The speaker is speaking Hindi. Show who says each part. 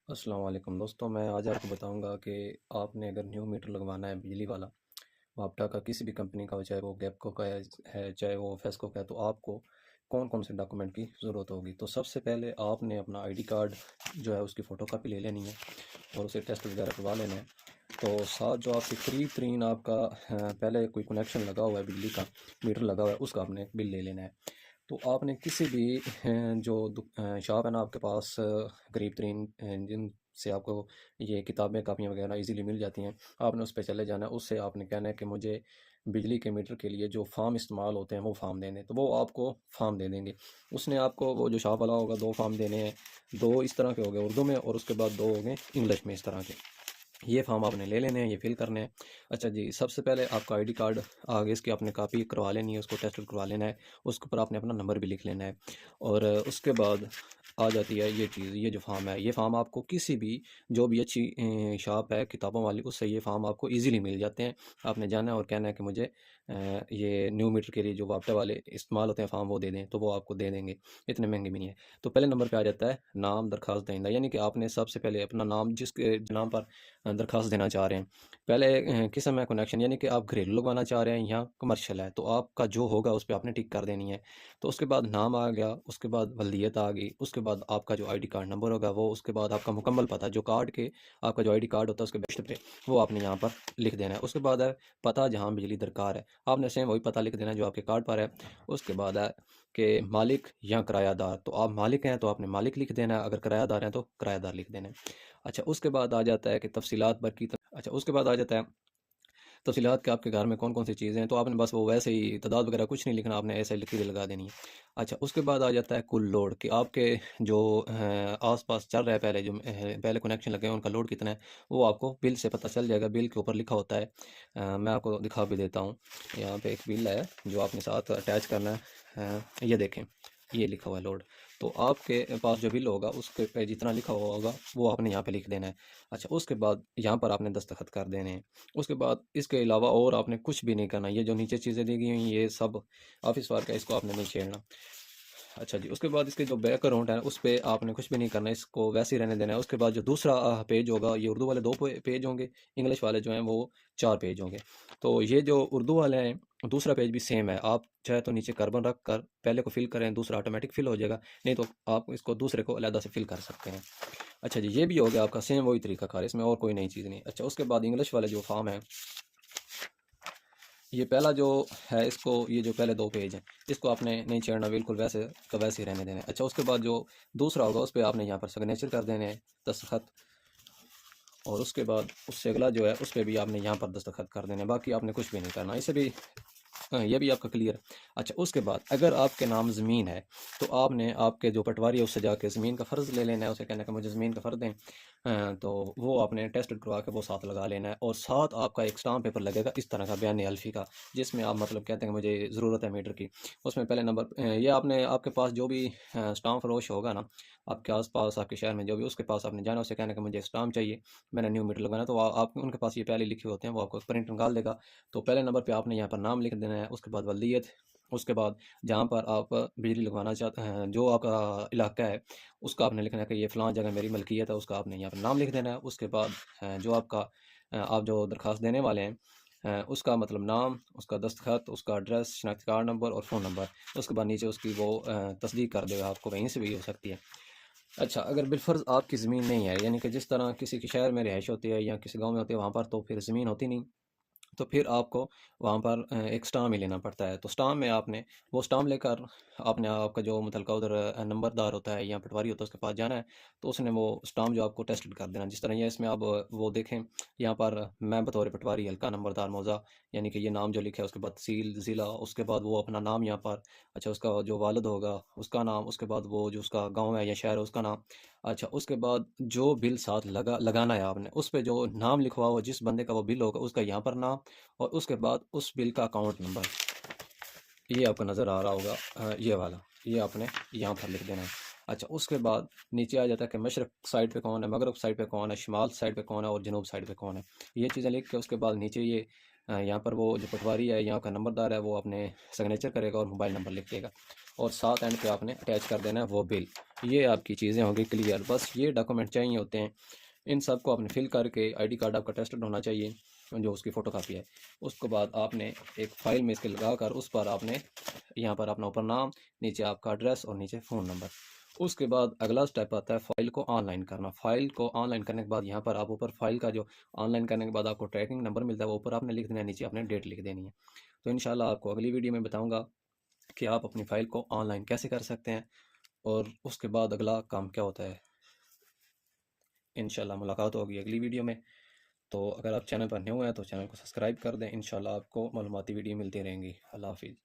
Speaker 1: अस्सलाम वालेकुम दोस्तों, मैं आज आपको बताऊंगा कि आपने अगर न्यू मीटर लगवाना है बिजली वाला वापटा का, किसी भी कंपनी का हो, चाहे वो गैपको का है चाहे वो फेस्को का है, तो आपको कौन कौन से डॉक्यूमेंट की ज़रूरत होगी। तो सबसे पहले आपने अपना आईडी कार्ड जो है उसकी फ़ोटोकॉपी ले लेनी है और उसे टेस्ट वगैरह करवा लेना है। तो साथ जो आपके करीब तरीन आपका पहले कोई कनेक्शन लगा हुआ है, बिजली का मीटर लगा हुआ है, उसका आपने बिल ले लेना है। तो आपने किसी भी शॉप है ना आपके पास, करीब तरीन जिनसे आपको ये किताबें कापियाँ वगैरह इजीली मिल जाती हैं, आपने उस पे चले जाना है। उससे आपने कहना है कि मुझे बिजली के मीटर के लिए जो फार्म इस्तेमाल होते हैं वो फार्म देने, तो वो आपको फार्म दे देंगे। उसने आपको, वो जो शॉप वाला होगा, दो फार्म देने हैं। दो इस तरह के हो गए उर्दू में, और उसके बाद दो हो गए इंग्लिश में, इस तरह के। ये फॉर्म आपने ले लेने हैं, ये फिल करने हैं। अच्छा जी, सबसे पहले आपका आईडी कार्ड आगे इसकी आपने कापी करवा लेनी है, उसको टेस्ट करवा लेना है। उसके ऊपर आपने अपना नंबर भी लिख लेना है। और उसके बाद आ जाती है ये चीज़, ये जो फॉर्म है, ये फॉर्म आपको किसी भी, जो भी अच्छी शॉप है किताबों वाली, उससे ये फॉर्म आपको इजीली मिल जाते हैं। आपने जाना है और कहना है कि मुझे ये न्यू मीटर के लिए जो वापटे वाले इस्तेमाल होते हैं फॉर्म, वो दे दें, तो वो आपको दे देंगे। इतने महंगे भी नहीं है। तो पहले नंबर पे आ जाता है नाम दरखास्त दहिंदा, यानी कि आपने सबसे पहले अपना नाम, जिसके नाम पर दरख्वास्त देना चाह रहे हैं। पहले किस्म है कनेक्शन, यानी कि आप घरेलू लगवाना चाह रहे हैं या कमर्शियल है, तो आपका जो होगा उस पे आपने टिक कर देनी है। तो उसके बाद नाम आ गया, उसके बाद वल्दियत आ गई, उसके बाद आपका जो आईडी कार्ड नंबर होगा वो, उसके बाद आपका मुकम्मल पता, जो कार्ड के आपका जो आईडी कार्ड होता है उसके बेस्ट पे, वो आपने यहाँ पर लिख देना है। उसके बाद है पता, जहाँ बिजली दरकार है, आपने सेम वही पता लिख देना है जो आपके कार्ड पर है। उसके बाद है कि मालिक या किरायादार, तो आप मालिक हैं तो आपने मालिक लिख देना है, अगर किरायादार हैं तो किरायादार लिख देना है। अच्छा, उसके बाद आ जाता है कि तफ़सीलात भर की अच्छा, उसके बाद आ जाता है तफ़सीलात कि आपके घर में कौन-कौन सी चीज़ें हैं, तो आपने बस वो वैसे ही तादाद वगैरह कुछ नहीं लिखना, आपने ऐसे लिख के लगा देनी है। अच्छा, उसके बाद आ जाता है कुल लोड, कि आपके जो आस-पास चल रहा है, पहले जो पहले कनेक्शन लगे हैं उनका लोड कितना है, वो आपको बिल से पता चल जाएगा। बिल के ऊपर लिखा होता है, मैं आपको दिखा भी देता हूँ। यहाँ पे एक बिल है जो आपने साथ अटैच करना है। ये देखें, ये लिखा हुआ है लोड। तो आपके पास जो बिल होगा उसके पे जितना लिखा हुआ होगा वो आपने यहाँ पे लिख देना है। अच्छा, उसके बाद यहाँ पर आपने दस्तखत कर देने हैं। उसके बाद इसके अलावा और आपने कुछ भी नहीं करना। ये जो नीचे चीज़ें दी गई हैं ये सब ऑफिस वर्क है, इसको आपने नहीं छेड़ना। अच्छा जी, उसके बाद इसके जो बैक अकाउंट है उस पे आपने कुछ भी नहीं करना है, इसको वैसे ही रहने देना है। उसके बाद जो दूसरा पेज होगा, ये उर्दू वाले 2 पेज होंगे, इंग्लिश वाले जो हैं वो 4 पेज होंगे। तो ये जो उर्दू वाले हैं, दूसरा पेज भी सेम है। आप चाहे तो नीचे कार्बन रख कर पहले को फिल करें, दूसरा ऑटोमेटिक फिल हो जाएगा, नहीं तो आप इसको दूसरे को अलहदा से फिल कर सकते हैं। अच्छा जी, ये भी हो गया आपका सेम वही तरीकाकार, इसमें और कोई नई चीज़ नहीं। अच्छा, उसके बाद इंग्लिश वाले जो फॉर्म है, ये पहला जो है, इसको, ये जो पहले 2 पेज हैं, इसको आपने नहीं छेड़ना, बिल्कुल वैसे का वैसे ही रहने देना है। अच्छा, उसके बाद जो दूसरा होगा उस पे आपने यहाँ पर सिग्नेचर कर देने हैं, दस्तखत। और उसके बाद उससे अगला जो है उस पे भी आपने यहाँ पर दस्तखत कर देने हैं, बाकी आपने कुछ भी नहीं करना। इसे भी ये भी आपका क्लियर। अच्छा, उसके बाद अगर आपके नाम ज़मीन है, तो आपने आपके जो पटवारी है उससे जाके ज़मीन का फ़र्ज़ ले लेना है, उसे कहना है कि मुझे ज़मीन का फ़र्ज़ दें। तो वो आपने टेस्ट करवा के वो साथ लगा लेना है, और साथ आपका एक स्टाम्प पेपर लगेगा इस तरह का, बयान अल्फ़ी का, जिसमें आप मतलब कहते हैं कि मुझे ज़रूरत है मीटर की। उसमें पहले नंबर ये आपने, आपके पास जो भी स्टाम्प फरोश होगा ना, आपके आस पास आपके शहर में जो भी, उसके पास आपने जाना, उसे कहना है कि मुझे स्टाम्प चाहिए, मैंने न्यू मीटर लगवाना है। तो आप उनके पास ये पहले लिखे होते हैं, वो आपको प्रिंट निकाल देगा। तो पहले नंबर पे आपने यहाँ पर नाम लिख देना है, उसके बाद वल्दियत, उसके बाद जहाँ पर आप बिजली लगवाना चाहते हैं, जो आपका इलाका है, उसका आपने लिखना है कि ये फ़लाँ जगह मेरी मलकियत है, उसका आपने यहाँ पर नाम लिख देना है। उसके बाद जो आपका आप जो दरख्वास्त देने वाले हैं, उसका मतलब नाम, उसका दस्तखत, उसका एड्रेस, शनाख्ती कार्ड नंबर और फ़ोन नंबर। उसके बाद नीचे उसकी वो तस्दीक कर देगा, आपको वहीं से भी हो सकती है। अच्छा, अगर बिलफ़र्ज़ आपकी ज़मीन नहीं है, यानी कि जिस तरह किसी के शहर में रिहाइश होती है या किसी गाँव में होती है, वहाँ पर तो फिर ज़मीन होती नहीं, तो फिर आपको वहाँ पर एक स्टाम्प ही लेना पड़ता है। तो स्टाम्प में आपने वो स्टाम्प लेकर आपने, आपका जो मुतलका उधर नंबरदार होता है या पटवारी होता है, उसके पास जाना है। तो उसने वो स्टाम्प जो आपको टेस्टेड कर देना, जिस तरह ये इसमें आप वो देखें, यहाँ पर मैं बतौर पटवारी हल्का नंबरदार मौज़ा, यानी कि ये नाम जो लिखा है, उसके बाद तहसील, ज़िला, उसके बाद वो अपना नाम यहाँ पर। अच्छा, उसका जो वालिद होगा उसका नाम, उसके बाद वो जो उसका गाँव है या शहर है उसका नाम। अच्छा, उसके बाद जो बिल साथ लगाना है आपने, उस पे जो नाम लिखवा हुआ, जिस बंदे का वो बिल होगा उसका यहाँ पर नाम, और उसके बाद उस बिल का अकाउंट नंबर, ये आपको नज़र आ रहा होगा, ये वाला, ये आपने यहाँ पर लिख देना है। अच्छा, उसके बाद नीचे आ जाता है कि मशरक़ साइड पे कौन है, मगरब साइड पे कौन है, शिमाल साइड पे कौन है और जनूब साइड पे कौन है। ये चीज़ें लिख के उसके बाद नीचे ये यहाँ पर वो जो पटवारी है, यहाँ का नंबरदार है, वो अपने सिग्नेचर करेगा और मोबाइल नंबर लिख देगा, और साथ एंड पे आपने अटैच कर देना है वो बिल। ये आपकी चीज़ें होंगी क्लियर। बस ये डॉक्यूमेंट चाहिए होते हैं। इन सब को आपने फिल करके, आईडी कार्ड आपका टेस्टेड होना चाहिए जो उसकी फ़ोटो कापी है। उसके बाद आपने एक फ़ाइल में इसके लगा कर उस पर आपने यहाँ पर अपना ऊपर नाम, नीचे आपका एड्रेस और नीचे फ़ोन नंबर। उसके बाद अगला स्टेप आता है फ़ाइल को ऑनलाइन करना। फ़ाइल को ऑनलाइन करने के बाद यहाँ पर आप ऊपर फ़ाइल का जो ऑनलाइन करने के बाद आपको ट्रैकिंग नंबर मिलता है वो ऊपर आपने लिख देना है, नीचे आपने डेट लिख देनी है। तो इंशाल्लाह आपको अगली वीडियो में बताऊँगा कि आप अपनी फ़ाइल को ऑनलाइन कैसे कर सकते हैं और उसके बाद अगला काम क्या होता है। इंशाल्लाह मुलाकात होगी अगली वीडियो में। तो अगर आप चैनल पर न्यू हैं तो चैनल को सब्सक्राइब कर दें। इंशाल्लाह आपको मालूमाती वीडियो मिलती रहेंगी। अल्लाह हाफ़िज़।